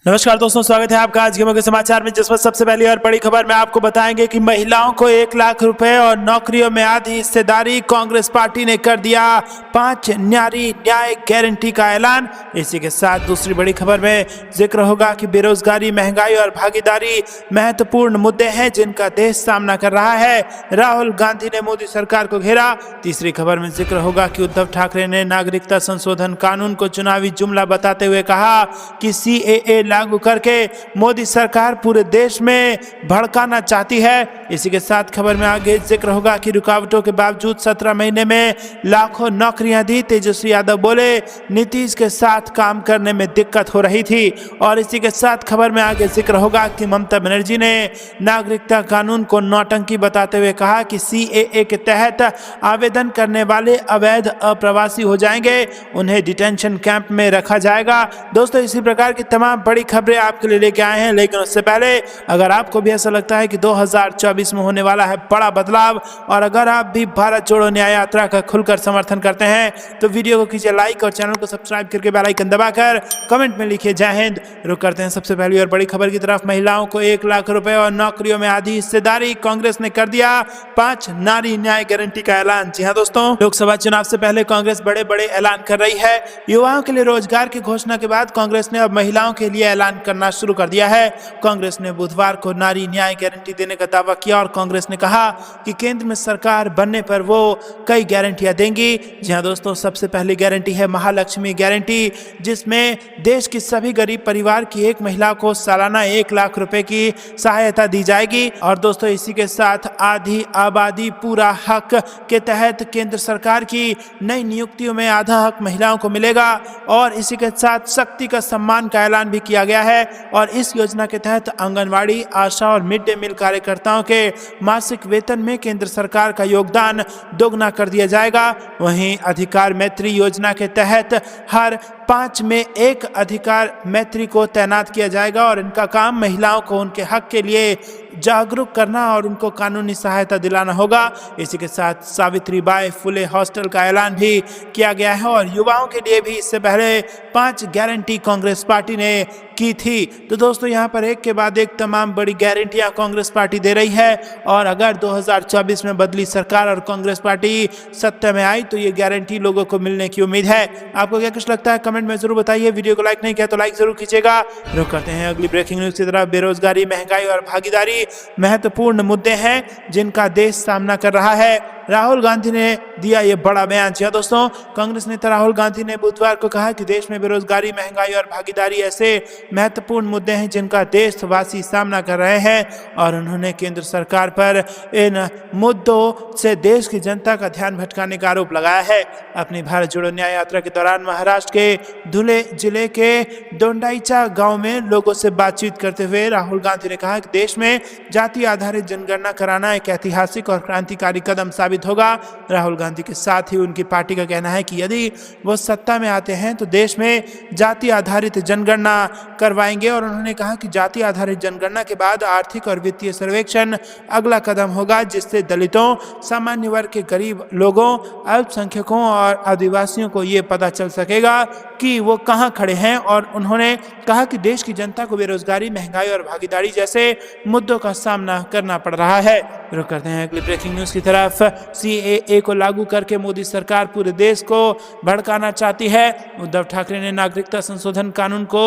नमस्कार दोस्तों, स्वागत है आपका आज के मुख्य समाचार में, जिसमें सबसे पहली और बड़ी खबर में आपको बताएंगे कि महिलाओं को 1 लाख रुपए और नौकरियों में आधी हिस्सेदारी। कांग्रेस पार्टी ने कर दिया 5 न्यारी न्याय गारंटी का ऐलान। इसी के साथ दूसरी बड़ी खबर में जिक्र होगा कि बेरोजगारी, महंगाई और भागीदारी महत्वपूर्ण मुद्दे हैं जिनका देश सामना कर रहा है। राहुल गांधी ने मोदी सरकार को घेरा। तीसरी खबर में जिक्र होगा कि उद्धव ठाकरे ने नागरिकता संशोधन कानून को चुनावी जुमला बताते हुए कहा कि सीएए लागू करके मोदी सरकार पूरे देश में भड़काना चाहती है। इसी के साथ खबर में आगे जिक्र होगा कि रुकावटों के बावजूद 17 महीने में लाखों नौकरियां दी। तेजस्वी यादव बोले नीतीश के साथ काम करने में दिक्कत हो रही थी। और इसी के साथ खबर में आगे जिक्र होगा कि ममता बनर्जी ने नागरिकता कानून को नौटंकी बताते हुए कहा कि सीएए के तहत आवेदन करने वाले अवैध अप्रवासी हो जाएंगे, उन्हें डिटेंशन कैंप में रखा जाएगा। दोस्तों, इसी प्रकार की तमाम बड़ी खबरें आपके लिए लेके आए हैं, लेकिन उससे पहले अगर आपको भी ऐसा लगता है कि 2024 में होने वाला है बड़ा बदलाव, और अगर आप भी भारत जोड़ो न्याय यात्रा का खुलकर समर्थन करते हैं तो वीडियो को कीजिए लाइक और चैनल को सब्सक्राइब करके बेल आइकन दबाकर कमेंट में लिखिए जय हिंद। रुक करते हैं सबसे पहली और बड़ी खबर की तरफ। महिलाओं को 1 लाख रुपए और नौकरियों में आधी हिस्सेदारी। कांग्रेस ने कर दिया 5 नारी न्याय गारंटी का ऐलान। जी हाँ दोस्तों, लोकसभा चुनाव से पहले कांग्रेस बड़े बड़े ऐलान कर रही है। युवाओं के लिए रोजगार की घोषणा के बाद कांग्रेस ने अब महिलाओं के लिए ऐलान करना शुरू कर दिया है। कांग्रेस ने बुधवार को नारी न्याय गारंटी देने का दावा किया और कांग्रेस ने कहा कि केंद्र में सरकार बनने पर वो कई गारंटियां देंगी। जी हां दोस्तों, सबसे पहली गारंटी है महालक्ष्मी गारंटी, जिसमें देश की सभी गरीब परिवार की एक महिला को सालाना 1 लाख रुपए की सहायता दी जाएगी। और दोस्तों, इसी के साथ आधी आबादी पूरा हक के तहत केंद्र सरकार की नई नियुक्तियों में आधा हक महिलाओं को मिलेगा। और इसी के साथ शक्ति का सम्मान का ऐलान भी किया गया है। और इस योजना के तहत आंगनवाड़ी, आशा और मिड डे मील कार्यकर्ताओं के मासिक वेतन में केंद्र सरकार का योगदान दोगुना कर दिया जाएगा। वहीं अधिकार मैत्री योजना के तहत हर 5 में 1 अधिकार मैत्री को तैनात किया जाएगा और इनका काम महिलाओं को उनके हक के लिए जागरूक करना और उनको कानूनी सहायता दिलाना होगा। इसी के साथ सावित्रीबाई फुले हॉस्टल का ऐलान भी किया गया है। और युवाओं के लिए भी इससे पहले 5 गारंटी कांग्रेस पार्टी ने की थी। तो दोस्तों, यहाँ पर एक के बाद एक तमाम बड़ी गारंटियां कांग्रेस पार्टी दे रही है। और अगर 2024 में बदली सरकार और कांग्रेस पार्टी सत्ता में आई तो ये गारंटी लोगों को मिलने की उम्मीद है। आपको क्या कुछ लगता है कमेंट में जरूर बताइए। वीडियो को लाइक नहीं किया तो लाइक जरूर कीजिएगा। रुक करते हैं अगली ब्रेकिंग न्यूज की तरफ। बेरोजगारी, महंगाई और भागीदारी महत्वपूर्ण मुद्दे हैं जिनका देश सामना कर रहा है। राहुल गांधी ने दिया ये बड़ा बयान। जी दोस्तों, कांग्रेस नेता राहुल गांधी ने बुधवार को कहा कि देश में बेरोजगारी, महंगाई और भागीदारी ऐसे महत्वपूर्ण मुद्दे हैं जिनका देशवासी सामना कर रहे हैं। और उन्होंने केंद्र सरकार पर इन मुद्दों से देश की जनता का ध्यान भटकाने का आरोप लगाया है। अपनी भारत जोड़ो न्याय यात्रा के दौरान महाराष्ट्र के धुले जिले के दोंडाईचा गांव में लोगों से बातचीत करते हुए राहुल गांधी ने कहा कि देश में जाति आधारित जनगणना कराना एक ऐतिहासिक और क्रांतिकारी कदम साबित होगा। राहुल गांधी के साथ ही उनकी पार्टी का कहना है कि यदि वो सत्ता में आते हैं तो देश में जाति आधारित जनगणना करवाएंगे। और उन्होंने कहा कि जाति आधारित जनगणना के बाद आर्थिक और वित्तीय सर्वेक्षण अगला कदम होगा, जिससे दलितों, सामान्य वर्ग के गरीब लोगों, अल्पसंख्यकों और आदिवासियों को ये पता चल सकेगा कि वो कहां खड़े हैं। और उन्होंने कहा कि देश की जनता को बेरोजगारी, महंगाई और भागीदारी जैसे मुद्दों का सामना करना पड़ रहा है। रुक करते हैं अगली ब्रेकिंग न्यूज की तरफ। सीएए को लागू करके मोदी सरकार पूरे देश को भड़काना चाहती है। उद्धव ठाकरे ने नागरिकता संशोधन कानून को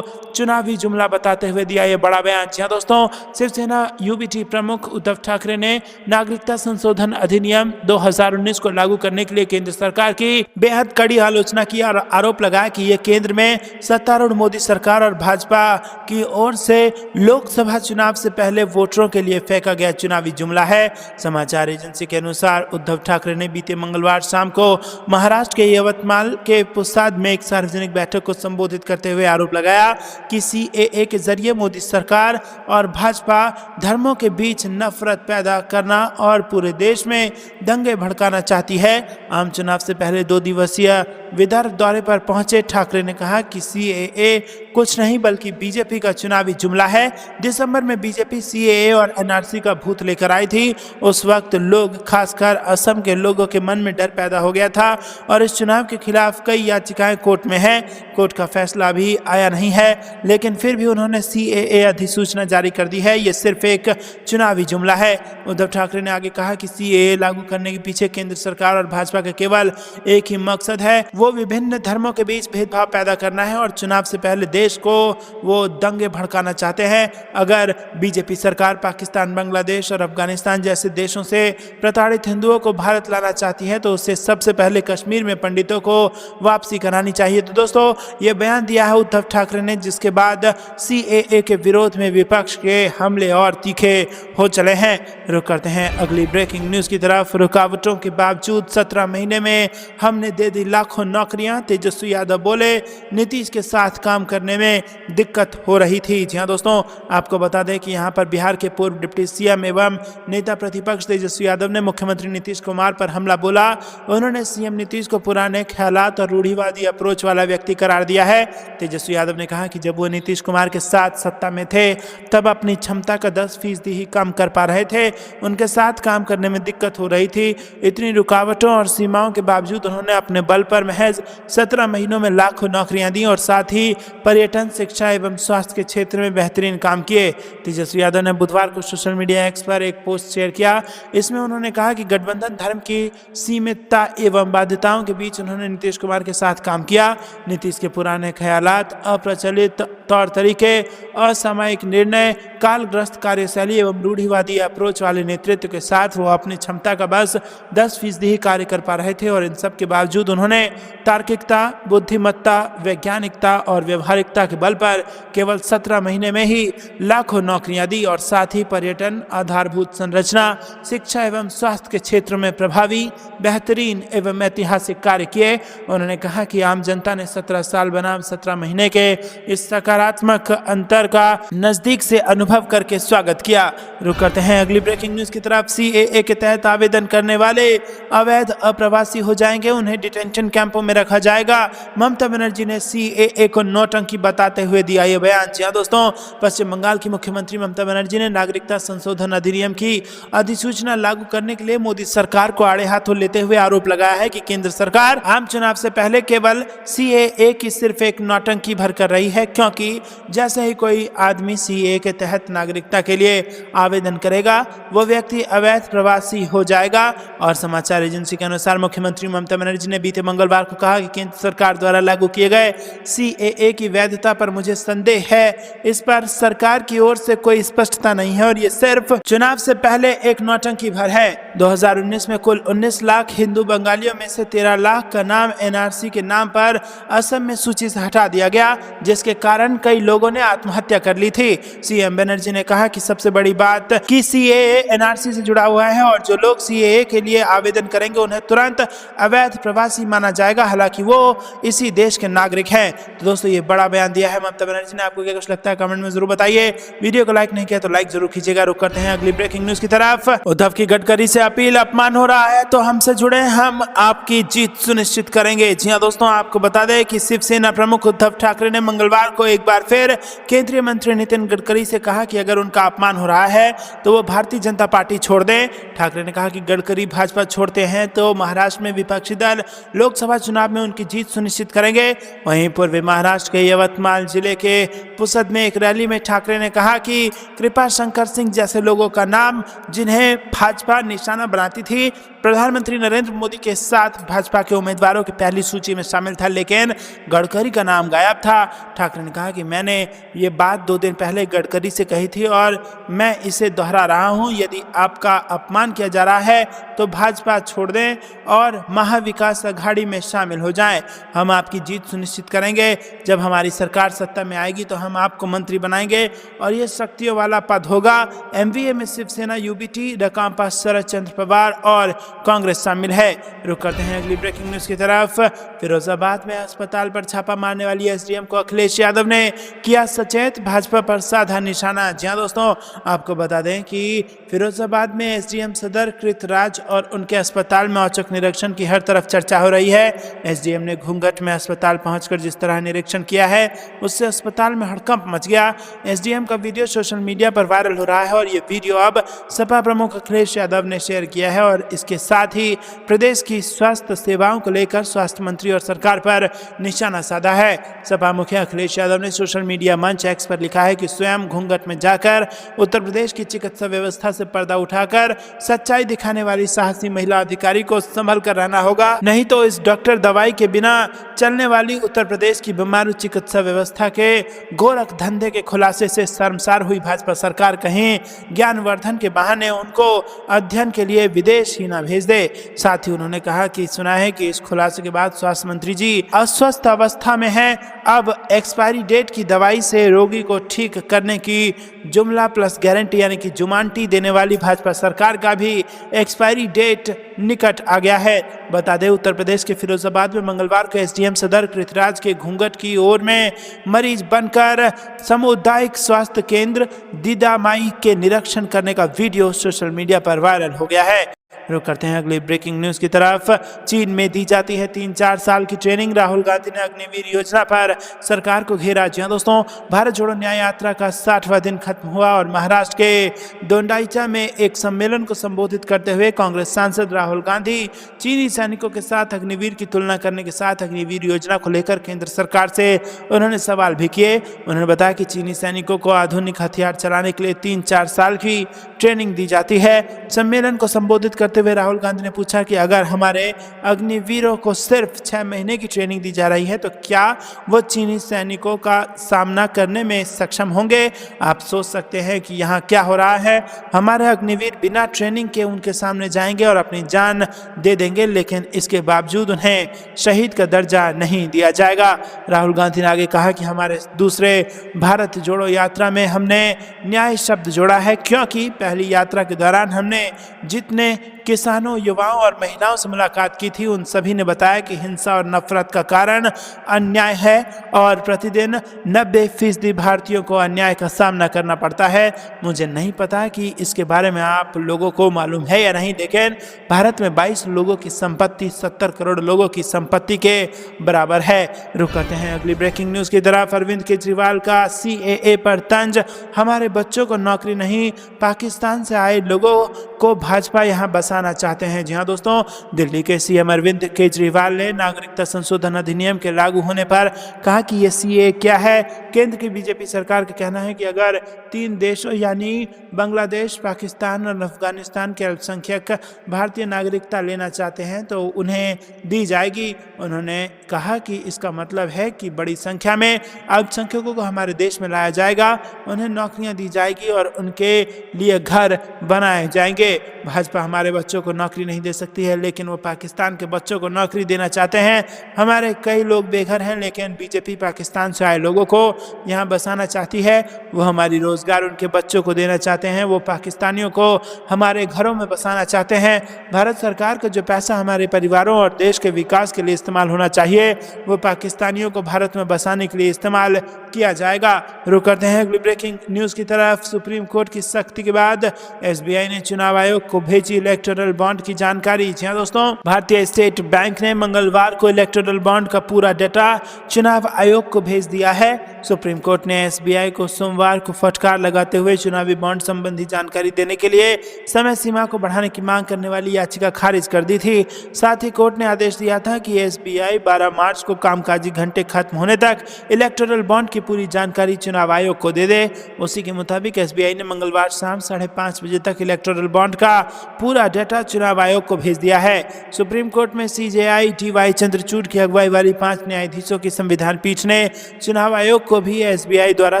चुनावी जुमला बताते हुए दिया ये बड़ा बयान। जी दोस्तों, शिवसेना यूबीटी प्रमुख उद्धव ठाकरे ने नागरिकता संशोधन अधिनियम 2019 को लागू करने के लिए केंद्र सरकार की बेहद कड़ी आलोचना की और आरोप लगाया कि ये केंद्र में सत्तारूढ़ मोदी सरकार और भाजपा की ओर से लोकसभा चुनाव से पहले वोटरों के लिए फेंका गया चुनावी जुमला है। समाचार एजेंसी के अनुसार उद्धव ठाकरे ने बीते मंगलवार शाम को महाराष्ट्र के यवतमाल के पुसाद में एक सार्वजनिक बैठक को संबोधित करते हुए आरोप लगाया कि सीएए के जरिए मोदी सरकार और भाजपा धर्मों के बीच नफरत पैदा करना और पूरे देश में दंगे भड़काना चाहती है। आम चुनाव से पहले 2 दिवसीय विदर्भ दौरे पर पहुंचे ठाकरे ने कहा कि सीएए कुछ नहीं बल्कि बीजेपी का चुनावी जुमला है। दिसंबर में बीजेपी सीएए और एनआरसी का भूत लेकर आई थी। उस वक्त लोग, खासकर असम के लोगों के मन में डर पैदा हो गया था और इस चुनाव के खिलाफ कई याचिकाएं कोर्ट में हैं। कोर्ट का फैसला अभी आया नहीं है, लेकिन फिर भी उन्होंने CAA अधिसूचना जारी कर दी है। ये सिर्फ एक चुनावी जुमला है। उद्धव ठाकरे ने आगे कहा कि CAA लागू करने के पीछे केंद्र सरकार और भाजपा का केवल एक ही मकसद है, वो विभिन्न धर्मों के बीच भेदभाव पैदा करना है और चुनाव से पहले देश को वो दंगे भड़काना चाहते हैं। अगर बीजेपी सरकार पाकिस्तान, बांग्लादेश और अफगानिस्तान जैसे देशों से प्रताड़ित हिंदुओं को भारत लाना चाहती है तो उससे सबसे पहले कश्मीर में पंडितों को वापसी करानी चाहिए। तो दोस्तों, ये बयान दिया है उद्धव ठाकरे ने, जिसके बाद CAA के विरोध में विपक्ष के हमले और तीखे हो चले हैं। रुक करते हैं अगली ब्रेकिंग न्यूज की तरफ। रुकावटों के बावजूद 17 महीने में हमने दे दी लाखों नौकरियां, तेजस्वी यादव बोले। नीतीश के साथ काम करने में दिक्कत हो रही थी। जी हाँ दोस्तों, आपको बता दें कि यहाँ पर बिहार के पूर्व डिप्टी CM एवं नेता प्रतिपक्ष तेजस्वी यादव ने मुख्यमंत्री नीतीश कुमार पर हमला बोला। उन्होंने CM नीतीश को पुराने ख्यालात और रूढ़िवादी अप्रोच वाला व्यक्ति करार दिया है। तेजस्वी यादव ने कहा कि जब वो नीतीश कुमार के साथ सत्ता में थे तब अपनी क्षमता का 10% ही कम कर पा रहे थे। उनके साथ काम करने में दिक्कत हो रही थी। इतनी रुकावटों और सीमाओं के बावजूद उन्होंने अपने बल पर महज 17 महीनों में लाखों नौकरियां दी और साथ ही पर्यटन, शिक्षा एवं स्वास्थ्य के क्षेत्र में बेहतरीन काम किए। तेजस्वी यादव ने बुधवार को सोशल मीडिया एक्स पर एक पोस्ट शेयर किया। इसमें उन्होंने कहा कि गठबंधन धर्म की सीमितता एवं बाध्यताओं के बीच उन्होंने नीतीश कुमार के साथ काम किया। नीतीश के पुराने ख्यालात, अप्रचलित तौर तरीके, असामयिक निर्णय, कालग्रस्त कार्यशैली एवं रूढ़िवादी अप्रोच वाले नेतृत्व के साथ वो अपनी क्षमता का बस 10% ही कार्य कर पा रहे थे और इन सब के बावजूद उन्होंने तार्किकता, बुद्धिमत्ता, वैज्ञानिकता और व्यवहारिकता के बल पर केवल 17 महीने में ही लाखों नौकरियां दी और साथ ही पर्यटन, आधारभूत संरचना, शिक्षा एवं स्वास्थ्य के क्षेत्र में प्रभावी, बेहतरीन एवं ऐतिहासिक कार्य किए। उन्होंने कहा कि आम जनता ने 17 साल बनाम 17 महीने के इस सकारात्मक अंतर का नजदीक से अनुभव करके स्वागत किया। रुक करते हैं अगली ब्रेकिंग न्यूज की तरफ। CAA के तहत आवेदन करने वाले अवैध अप्रवासी हो जाएंगे, उन्हें डिटेंशन कैंपों में रखा जाएगा। ममता बनर्जी ने CAA को नौटंकी बताते हुए दिया ये बयान। जी हाँ दोस्तों, पश्चिम बंगाल की मुख्यमंत्री ममता बनर्जी ने नागरिकता संशोधन अधिनियम की अधिसूचना लागू करने के लिए मोदी सरकार को आड़े हाथों लेते हुए आरोप लगाया है कि केंद्र सरकार आम चुनाव से पहले केवल CAA की सिर्फ एक नौटंकी भर कर रही है, क्योंकि जैसे ही कोई आदमी CAA के तहत नागरिकता के लिए आवेदन करेगा वो व्यक्ति अवैध प्रवासी हो जाएगा। और समाचार एजेंसी के अनुसार मुख्यमंत्री ममता बनर्जी ने बीते मंगलवार को कहा कि केंद्र सरकार द्वारा लागू किए गए CAA की वैधता पर मुझे संदेह है। इस पर सरकार की ओर से कोई स्पष्टता नहीं है और ये सिर्फ चुनाव से पहले एक नौटंकी भर है। 2019 में कुल 19 लाख हिंदू बंगालियों में से 13 लाख का नाम NRC के नाम पर असम में सूची से हटा दिया गया, जिसके कारण कई लोगों ने आत्महत्या कर ली थी। CM बनर्जी ने कहा कि सबसे बड़ी बात कि CAA NRC से जुड़ा हुआ है और जो लोग CAA के लिए आवेदन करेंगे उन्हें तुरंत अवैध प्रवासी माना जाएगा, हालांकि वो इसी देश के नागरिक हैं। तो दोस्तों, ये बड़ा बयान दिया है ममता बनर्जी ने। आपको क्या कुछ लगता है कमेंट में जरूर बताइए। वीडियो को लाइक नहीं किया तो लाइक जरूर कीजिएगा। रुक करते हैं अगली ब्रेकिंग न्यूज की तरफ। उद्धव की गडकरी से अपील, अपमान हो रहा है तो हमसे जुड़े, हम आपकी जीत सुनिश्चित करेंगे। जी हाँ दोस्तों, आपको बता दें कि शिवसेना प्रमुख उद्धव ठाकरे ने मंगलवार को एक बार फिर केंद्रीय मंत्री नितिन गडकरी से कहा कि अगर उनका अपमान हो रहा है तो वो भारतीय जनता पार्टी छोड़ दें। ठाकरे ने कहा कि गडकरी भाजपा छोड़ते हैं तो महाराष्ट्र में विपक्षी दल लोकसभा चुनाव में उनकी जीत सुनिश्चित करेंगे। वहीं पूर्वी महाराष्ट्र के यवतमाल जिले के पुसद में एक रैली में ठाकरे ने कहा कि कृपा शंकर सिंह जैसे लोगों का नाम, जिन्हें भाजपा निशाना बनाती थी, प्रधानमंत्री नरेंद्र मोदी के साथ भाजपा के उम्मीदवारों की पहली सूची में शामिल था, लेकिन गडकरी का नाम गायब था। ठाकरे ने कहा कि मैंने ये बात 2 दिन पहले गडकरी से कही थी और मैं इसे दोहरा रहा हूं, यदि आपका अपमान किया जा रहा है तो भाजपा छोड़ दें और महाविकास अघाड़ी में शामिल हो जाएं। हम आपकी जीत सुनिश्चित करेंगे। जब हमारी सरकार सत्ता में आएगी तो हम आपको मंत्री बनाएंगे और ये शक्तियों वाला पद होगा। MVA में शिवसेना, UBT, रकांपा, शरद चंद्र पवार और कांग्रेस शामिल है। रुक करते हैं अगली ब्रेकिंग न्यूज की तरफ। फिरोजाबाद में अस्पताल पर छापा मारने वाली SDM को अखिलेश यादव ने किया सचेत, भाजपा पर साधा निशाना। जी हाँ दोस्तों, आपको बता दें कि फिरोजाबाद में SDM सदर कृतराज और उनके अस्पताल में औचक निरीक्षण की हर तरफ चर्चा हो रही है। SDM ने घूंघट में अस्पताल पहुंचकर जिस तरह निरीक्षण किया है उससे अस्पताल में हड़कंप मच गया। SDM का वीडियो सोशल मीडिया पर वायरल हो रहा है और ये वीडियो अब सपा प्रमुख अखिलेश यादव ने शेयर किया है और इसके साथ ही प्रदेश की स्वास्थ्य सेवाओं को लेकर स्वास्थ्य मंत्री और सरकार पर निशाना साधा है। सपा मुखिया अखिलेश यादव ने सोशल मीडिया मंच एक्स पर लिखा है कि स्वयं घूंघट में जाकर उत्तर प्रदेश की चिकित्सा व्यवस्था से पर्दा उठाकर सच्चाई दिखाने वाली साहसी महिला अधिकारी को संभल कर रहना होगा, नहीं तो इस डॉक्टर दवाई के बिना चलने वाली उत्तर प्रदेश की बीमारू चिकित्सा व्यवस्था के गोरख धंधे के खुलासे से शर्मसार हुई भाजपा सरकार कहीं ज्ञानवर्धन के बहाने उनको अध्ययन के लिए विदेश ही ना भेज दे। साथ ही उन्होंने कहा कि सुना है कि इस खुलासे के बाद स्वास्थ्य मंत्री जी अस्वस्थ अवस्था में हैं। अब एक्सपायरी डेट की दवाई से रोगी को ठीक करने की जुमला प्लस गारंटी यानी कि जुमानटी देने वाली भाजपा सरकार का भी एक्सपायरी डेट निकट आ गया है। बता दें, उत्तर प्रदेश के फिरोजाबाद में मंगलवार को एसडीएम सदर कृतराज के घूंघट की ओर में मरीज बनकर सामुदायिक स्वास्थ्य केंद्र दीदामाई के निरीक्षण करने का वीडियो सोशल मीडिया पर वायरल हो गया है। रुक करते हैं अगली ब्रेकिंग न्यूज की तरफ। चीन में दी जाती है 3-4 साल की ट्रेनिंग, राहुल गांधी ने अग्निवीर योजना पर सरकार को घेरा। जी हां दोस्तों, भारत जोड़ो न्याय यात्रा का 60वां दिन खत्म हुआ और महाराष्ट्र के दोंडाईचा में एक सम्मेलन को संबोधित करते हुए कांग्रेस सांसद राहुल गांधी चीनी सैनिकों के साथ अग्निवीर की तुलना करने के साथ अग्निवीर योजना को लेकर केंद्र सरकार से उन्होंने सवाल भी किए। उन्होंने बताया कि चीनी सैनिकों को आधुनिक हथियार चलाने के लिए 3-4 साल की ट्रेनिंग दी जाती है। सम्मेलन को संबोधित करते हुए राहुल गांधी ने पूछा कि अगर हमारे अग्निवीरों को सिर्फ 6 महीने की ट्रेनिंग दी जा रही है तो क्या वो चीनी सैनिकों का सामना करने में सक्षम होंगे? आप सोच सकते हैं कि यहाँ क्या हो रहा है। हमारे अग्निवीर बिना ट्रेनिंग के उनके सामने जाएंगे और अपनी जान दे देंगे, लेकिन इसके बावजूद उन्हें शहीद का दर्जा नहीं दिया जाएगा। राहुल गांधी ने आगे कहा कि हमारे दूसरे भारत जोड़ो यात्रा में हमने न्याय शब्द जोड़ा है, क्योंकि पहली यात्रा के दौरान हमने जितने किसानों, युवाओं और महिलाओं से मुलाकात की थी उन सभी ने बताया कि हिंसा और नफरत का कारण अन्याय है और प्रतिदिन 90% भारतीयों को अन्याय का सामना करना पड़ता है। मुझे नहीं पता कि इसके बारे में आप लोगों को मालूम है या नहीं, लेकिन भारत में 22 लोगों की संपत्ति 70 करोड़ लोगों की संपत्ति के बराबर है। रुक करते हैं अगली ब्रेकिंग न्यूज की तरफ। अरविंद केजरीवाल का CAA पर तंज, हमारे बच्चों को नौकरी नहीं, पाकिस्तान से आए लोगों को भाजपा यहाँ बसाना चाहते हैं। जी हाँ दोस्तों, दिल्ली के सीएम अरविंद केजरीवाल ने नागरिकता संशोधन अधिनियम के लागू होने पर कहा कि ये CAA क्या है। केंद्र की बीजेपी सरकार का कहना है कि अगर 3 देशों यानी बांग्लादेश, पाकिस्तान और अफगानिस्तान के अल्पसंख्यक भारतीय नागरिकता लेना चाहते हैं तो उन्हें दी जाएगी। उन्होंने कहा कि इसका मतलब है कि बड़ी संख्या में अल्पसंख्यकों को हमारे देश में लाया जाएगा, उन्हें नौकरियां दी जाएगी और उनके लिए घर बनाए जाएंगे। भाजपा हमारे बच्चों को नौकरी नहीं दे सकती है, लेकिन वो पाकिस्तान के बच्चों को नौकरी देना चाहते हैं। हमारे कई लोग बेघर हैं, लेकिन बीजेपी पाकिस्तान से आए लोगों को यहाँ बसाना चाहती है। वो हमारी रोजगार उनके बच्चों को देना चाहते हैं, वो पाकिस्तानियों को हमारे घरों में बसाना चाहते हैं। भारत सरकार का जो पैसा हमारे परिवारों और देश के विकास के लिए इस्तेमाल होना चाहिए वो पाकिस्तानियों को भारत में बसाने के लिए इस्तेमाल किया जाएगा। रुक करते हैं अगली ब्रेकिंग न्यूज की तरफ। सुप्रीम कोर्ट की सख्ती के बाद SBI ने चुनाव आयोग को भेजी इलेक्टोरल बॉन्ड की जानकारी। जी हाँ दोस्तों, भारतीय स्टेट बैंक ने मंगलवार को इलेक्टोरल बॉन्ड का पूरा डेटा चुनाव आयोग को भेज दिया है। सुप्रीम कोर्ट ने SBI को सोमवार को फटकार लगाते हुए चुनावी बॉन्ड संबंधी जानकारी देने के लिए समय सीमा को बढ़ाने की मांग करने वाली याचिका खारिज कर दी थी। साथ ही कोर्ट ने आदेश दिया था कि SBI 12 मार्च को कामकाजी घंटे खत्म होने तक इलेक्टोरल बॉन्ड की पूरी जानकारी चुनाव आयोग को दे दे। उसी के मुताबिक SBI ने मंगलवार शाम 5:30 बजे तक इलेक्टोरल बॉन्ड का पूरा डेटा चुनाव आयोग को भेज दिया है। सुप्रीम कोर्ट में CJI DY चंद्रचूड़ की अगुवाई वाली 5 न्यायाधीशों की संविधान पीठ ने चुनाव आयोग को भी SBI द्वारा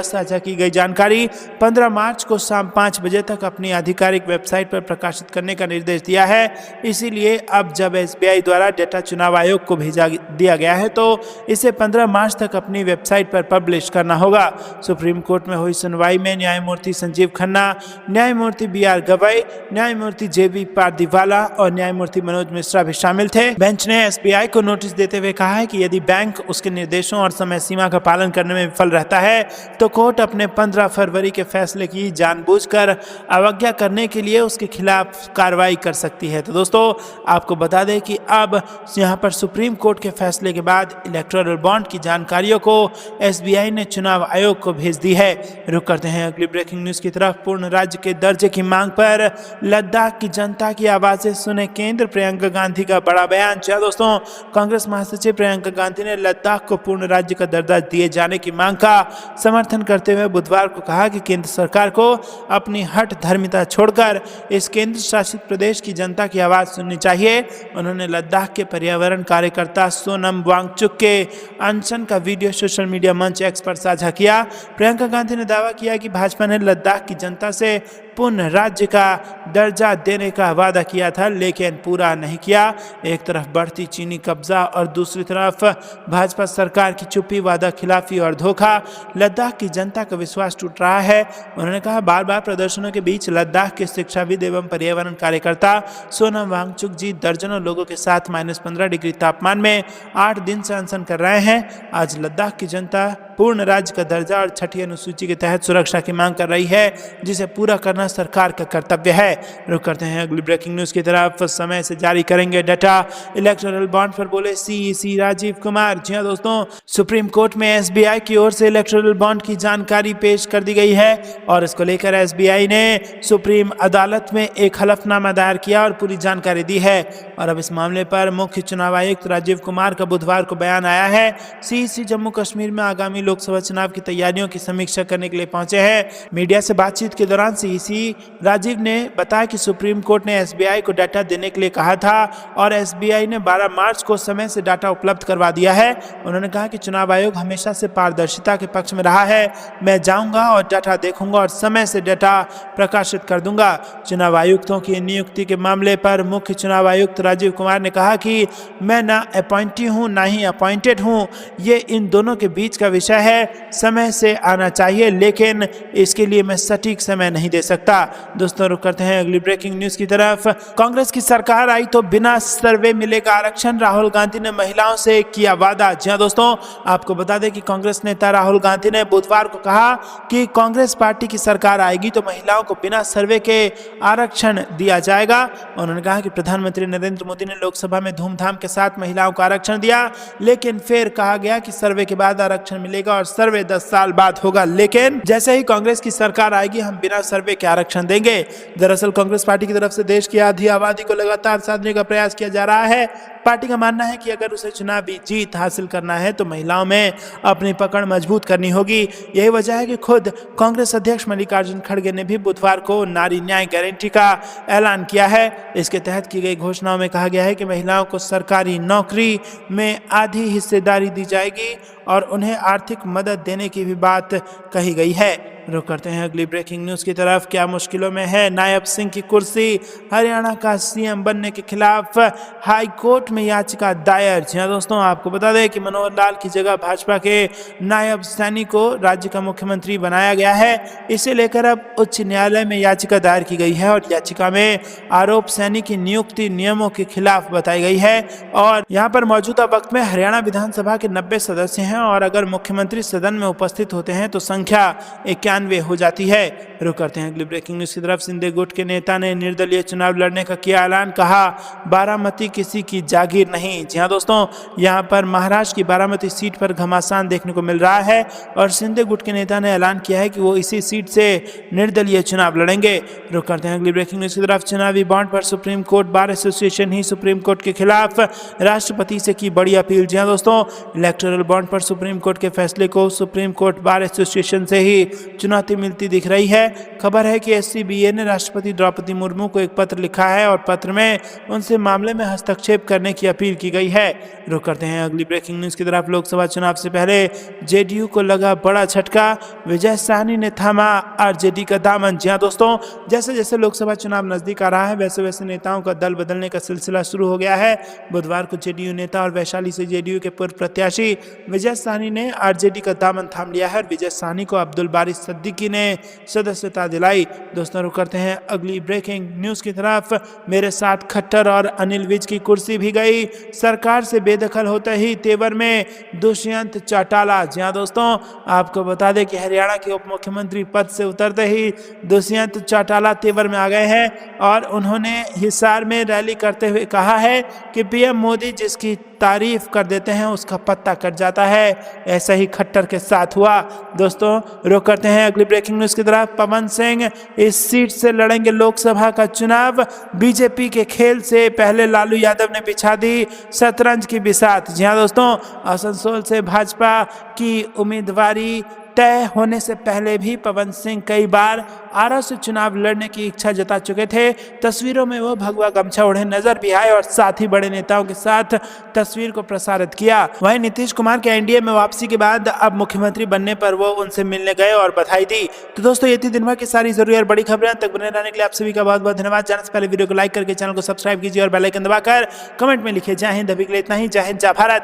साझा की गई जानकारी 15 मार्च को शाम 5 बजे तक अपनी आधिकारिक वेबसाइट पर प्रकाशित करने का निर्देश दिया है। इसीलिए अब जब SBI द्वारा डेटा चुनाव आयोग को भेजा दिया गया है तो इसे 15 मार्च तक अपनी वेबसाइट पर पब्लिश करना होगा। सुप्रीम कोर्ट में हुई सुनवाई में न्यायमूर्ति संजीव खन्ना, न्यायमूर्ति BR गवई, न्यायमूर्ति JB पारदीवाला और न्यायमूर्ति मनोज मिश्रा भी शामिल थे। बेंच ने SBI को नोटिस देते हुए कहा है कि यदि बैंक उसके निर्देशों और समय सीमा का पालन करने में विफल रहता है तो कोर्ट अपने 15 फरवरी के फैसले की जानबूझकर अवज्ञा करने के लिए उसके खिलाफ कार्रवाई कर सकती है। तो दोस्तों, आपको बता दें कि अब यहाँ पर सुप्रीम कोर्ट के फैसले के बाद इलेक्टोरल बॉन्ड की जानकारियों को SBI ने चुनाव आयोग को भेज दी है। रुक करते हैं अगली ब्रेकिंग न्यूज की तरफ। पूर्ण राज्य के दर्जे की मांग पर लद्दाख लद्दाख की जनता की आवाजें सुने केंद्र, प्रियंका गांधी का बड़ा बयान। जी दोस्तों, कांग्रेस महासचिव प्रियंका गांधी ने लद्दाख को पूर्ण राज्य का दर्जा दिए जाने की मांग का समर्थन करते हुए बुधवार को कहा कि केंद्र सरकार को अपनी हठ धर्मिता छोड़कर इस केंद्र शासित प्रदेश की जनता की आवाज सुननी चाहिए। उन्होंने लद्दाख के पर्यावरण कार्यकर्ता सोनम वांगचुक के अनशन का वीडियो सोशल मीडिया मंच एक्स पर साझा किया। प्रियंका गांधी ने दावा किया कि भाजपा ने लद्दाख की जनता से पूर्ण राज्य का दर्जा देने का वादा किया था, लेकिन पूरा नहीं किया। एक तरफ बढ़ती चीनी कब्जा और दूसरी तरफ भाजपा सरकार की चुप्पी, वादा खिलाफी और धोखा। लद्दाख की जनता का विश्वास टूट रहा है। उन्होंने कहा, बार बार प्रदर्शनों के बीच लद्दाख के शिक्षाविद एवं पर्यावरण कार्यकर्ता सोनम वांगचुक जी दर्जनों लोगों के साथ -15 डिग्री तापमान में 8 दिन से अनशन कर रहे हैं। आज लद्दाख की जनता पूर्ण राज्य का दर्जा और 6ठी अनुसूची के तहत सुरक्षा की मांग कर रही है, जिसे पूरा करना सरकार का कर्तव्य है। रुक करते हैं अगली ब्रेकिंग न्यूज की तरफ। समय से जारी करेंगे डाटा, इलेक्टोरल बॉन्ड पर बोले सीईसी राजीव कुमार। जी हां दोस्तों, सुप्रीम कोर्ट में एसबीआई की ओर से इलेक्टोरल बॉन्ड की जानकारी पेश कर दी गई है और इसको लेकर एसबीआई ने सुप्रीम अदालत में एक हलफनामा दायर किया और पूरी जानकारी दी है। और अब इस मामले पर मुख्य चुनाव आयुक्त राजीव कुमार का बुधवार को बयान आया है। सीईसी जम्मू कश्मीर में आगामी लोकसभा चुनाव की तैयारियों की समीक्षा करने के लिए पहुंचे हैं। मीडिया से बातचीत के दौरान सीईसी राजीव ने बताया कि सुप्रीम कोर्ट ने एसबीआई को डाटा देने के लिए कहा था और एसबीआई ने 12 मार्च को समय से डाटा उपलब्ध करवा दिया है। उन्होंने कहा कि चुनाव आयोग हमेशा से पारदर्शिता के पक्ष में रहा है। मैं जाऊंगा और डाटा देखूंगा और समय से डाटा प्रकाशित कर दूंगा। चुनाव आयुक्तों की नियुक्ति के मामले पर मुख्य चुनाव आयुक्त राजीव कुमार ने कहा कि मैं ना अपॉइंटी हूं ना ही अपॉइंटेड हूं, ये इन दोनों के बीच का विषय है। समय से आना चाहिए, लेकिन इसके लिए मैं सटीक समय नहीं दे सकता। दोस्तों, रुक करते हैं अगली ब्रेकिंग न्यूज की तरफ। कांग्रेस की सरकार आई तो बिना सर्वे मिलेगा आरक्षण, राहुल गांधी ने महिलाओं से किया वादा। जी हां दोस्तों, आपको बता दें कि कांग्रेस नेता राहुल गांधी ने बुधवार को कहा कि कांग्रेस पार्टी की सरकार आएगी तो महिलाओं को बिना सर्वे के आरक्षण दिया जाएगा। उन्होंने कहा कि प्रधानमंत्री नरेंद्र मोदी ने लोकसभा में धूमधाम के साथ महिलाओं को आरक्षण दिया, लेकिन फिर कहा गया कि सर्वे के बाद आरक्षण मिलेगा और सर्वे 10 साल बाद होगा। लेकिन जैसे ही कांग्रेस की सरकार आएगी हम बिना सर्वे के आरक्षण देंगे। दरअसल कांग्रेस पार्टी की तरफ से देश की आधी आबादी को लगातार साधने का प्रयास किया जा रहा है। पार्टी का मानना है कि अगर उसे चुनावी जीत हासिल करना है तो महिलाओं में अपनी पकड़ मजबूत करनी होगी। यही वजह है कि खुद कांग्रेस अध्यक्ष मल्लिकार्जुन खड़गे ने भी बुधवार को नारी न्याय गारंटी का ऐलान किया है। इसके तहत की गई घोषणाओं में कहा गया है कि महिलाओं को सरकारी नौकरी में आधी हिस्सेदारी दी जाएगी और उन्हें आर्थिक मदद देने की भी बात कही गई है। रुक करते हैं अगली ब्रेकिंग न्यूज की तरफ। क्या मुश्किलों में है नायब सिंह की कुर्सी, हरियाणा का सीएम बनने के खिलाफ हाई कोर्ट में याचिका दायर। जी हां दोस्तों, आपको बता दें कि मनोहर लाल की जगह भाजपा के नायब सैनी को राज्य का मुख्यमंत्री बनाया गया है। इसे लेकर अब उच्च न्यायालय में याचिका दायर की गई है और याचिका में आरोप सैनी की नियुक्ति नियमों के खिलाफ बताई गई है। और यहाँ पर मौजूदा वक्त में हरियाणा विधानसभा के 90 सदस्य हैं और अगर मुख्यमंत्री सदन में उपस्थित होते हैं तो संख्या 91 हो जाती है। रुक करते हैं अगली ब्रेकिंग न्यूज की तरफ। सिंधे गुट के नेता ने निर्दलीय चुनाव लड़ने का किया ऐलान, कहा बारामती किसी की जागीर नहीं। जी हां दोस्तों, यहां पर महाराष्ट्र की बारामती सीट पर घमासान देखने को मिल रहा है और सिंधे गुट के नेता ने ऐलान किया है कि वो इसी सीट से निर्दलीय चुनाव लड़ेंगे। रुक करते हैं अगली ब्रेकिंग न्यूज की तरफ। चुनावी बॉन्ड पर सुप्रीम कोर्ट बार एसोसिएशन ही सुप्रीम कोर्ट के खिलाफ राष्ट्रपति से की बड़ी अपील। जी हां दोस्तों, इलेक्टोरल बॉन्ड पर सुप्रीम कोर्ट के फैसले को सुप्रीम कोर्ट बार एसोसिएशन से ही चुनौती मिलती दिख रही है। खबर है कि एससीबीए ने राष्ट्रपति द्रौपदी मुर्मू को एक पत्र लिखा है और पत्र में उनसे मामले में हस्तक्षेप करने की अपील की गई है। रुक करते हैं अगली ब्रेकिंग न्यूज की तरफ। लोकसभा चुनाव से पहले जेडीयू को लगा बड़ा झटका, विजय साहनी ने थामा आरजेडी का दामन। जी हां दोस्तों, जैसे जैसे लोकसभा चुनाव नजदीक आ रहा है वैसे वैसे नेताओं का दल बदलने का सिलसिला शुरू हो गया है। बुधवार को जेडीयू नेता और वैशाली से जेडीयू के पूर्व प्रत्याशी विजय साहनी ने आरजेडी का दामन थाम लिया है और विजय साहनी को अब्दुल बारी सिद्दीकी ने सदस्यता दिलाई। दोस्तों, रुक करते हैं अगली ब्रेकिंग न्यूज की तरफ। मेरे साथ खट्टर और अनिल विज की कुर्सी भी गई, सरकार से बेदखल होते ही तेवर में दुष्यंत चौटाला। जी हां दोस्तों, आपको बता दें कि हरियाणा के उप मुख्यमंत्री पद से उतरते ही दुष्यंत चौटाला तेवर में आ गए हैं और उन्होंने हिसार में रैली करते हुए कहा है कि पीएम मोदी जिसकी तारीफ कर देते हैं उसका पत्ता कट जाता है। ऐसा ही खट्टर के साथ हुआ। दोस्तों, रुक करते हैं हैं अगली ब्रेकिंग न्यूज की तरफ। पवन सिंह इस सीट से लड़ेंगे लोकसभा का चुनाव। बीजेपी के खेल से पहले लालू यादव ने बिछा दी शतरंज की बिसात। जी हाँ दोस्तों, आसनसोल से भाजपा की उम्मीदवारी तय होने से पहले भी पवन सिंह कई बार आरा से चुनाव लड़ने की इच्छा जता चुके थे। तस्वीरों में वो भगवा गमछा ओढ़े नजर भी आए और साथ ही बड़े नेताओं के साथ तस्वीर को प्रसारित किया। वहीं नीतीश कुमार के एनडीए में वापसी के बाद अब मुख्यमंत्री बनने पर वो उनसे मिलने गए और बधाई दी। तो दोस्तों, ये थी दिन भर की सारी जरूरी और बड़ी खबरें। तक बने रहने के लिए आप सभी का बहुत बहुत धन्यवाद। जाने से पहले वीडियो को लाइक करके चैनल को सब्सक्राइब कीजिए और बेल आइकन दबाकर कमेंट में लिखिए जय हिंद। अभी के लिए इतना ही। जय हिंद, जय भारत।